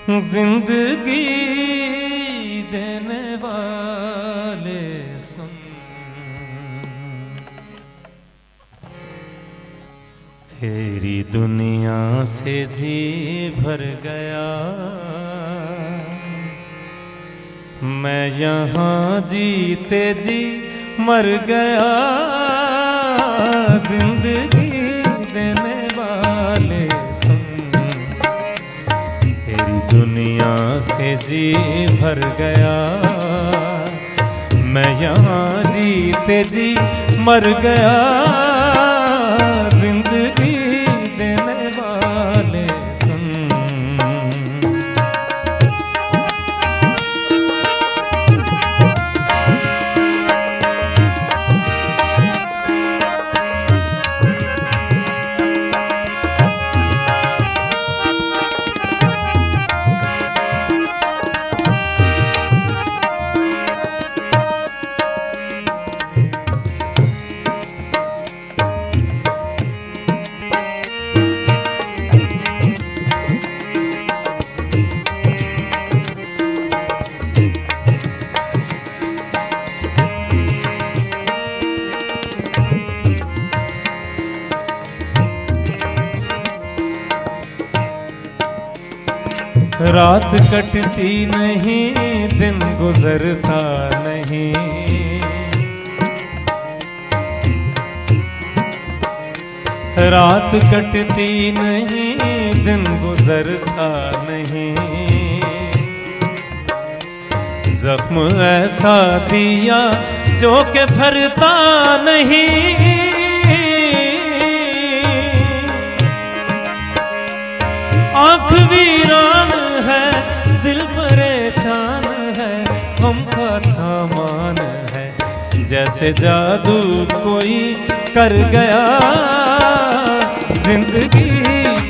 जिंदगी देने वाले सुन, तेरी दुनिया से जी भर गया। मैं यहाँ जीते जी मर गया। जिंदगी देने वाले सुन, तेरी दुनिया से जी भर गया। मैं यहाँ जीते जी मर गया। जिंदगी देने वाले सुन। रात कटती नहीं, दिन गुजरता नहीं। रात कटती नहीं, दिन गुजरता नहीं। जख्म ऐसा दिया जो के भरता नहीं। आँख वीरान है, दिल परेशान है, हम का सामान है। जैसे जादू कोई कर गया। जिंदगी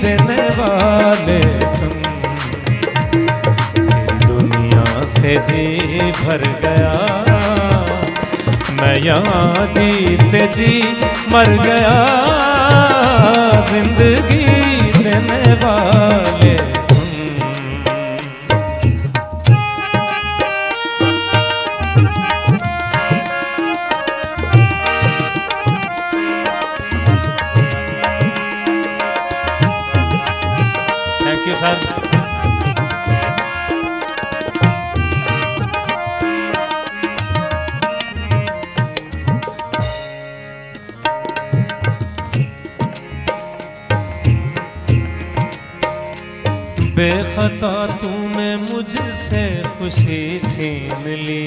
देने वाले सुन, दुनिया से जी भर गया। मैं यहाँ जीते जी मर गया। जिंदगी देने वाले सुन। Thank you sir. बेखता तूने मुझसे खुशी छीन ली।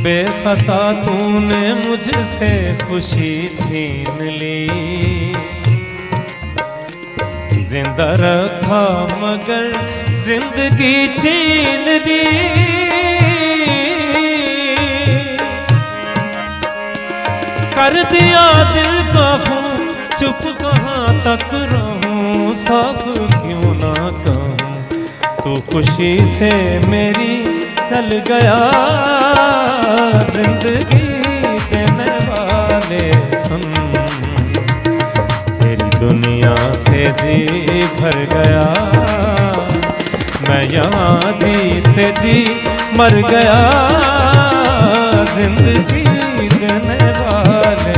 बेखता तूने मुझसे खुशी छीन ली। जिंदा रखा मगर जिंदगी छीन ली। कर दिया दिल का खून, चुप कहाँ तक रहूं, साफ क्यों ना कहूं। तू खुशी से मेरी ढल गया। जिंदगी देने वाले सुन, तेरी दुनिया से जी भर गया। मैं यहाँ जीते जी मर गया। जिंदगी देने वाले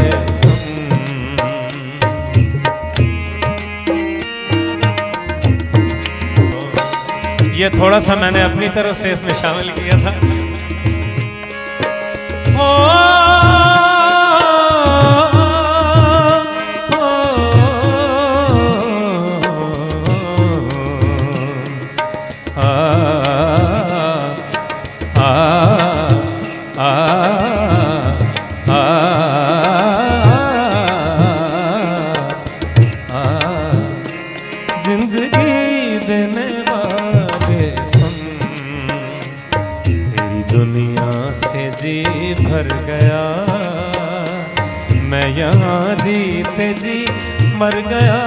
ये थोड़ा सा मैंने अपनी तरफ से इसमें शामिल किया था। जिंदगी देने वाले सुन, तेरी दुनिया से जी भर गया। मैं यहाँ जीते जी मर गया।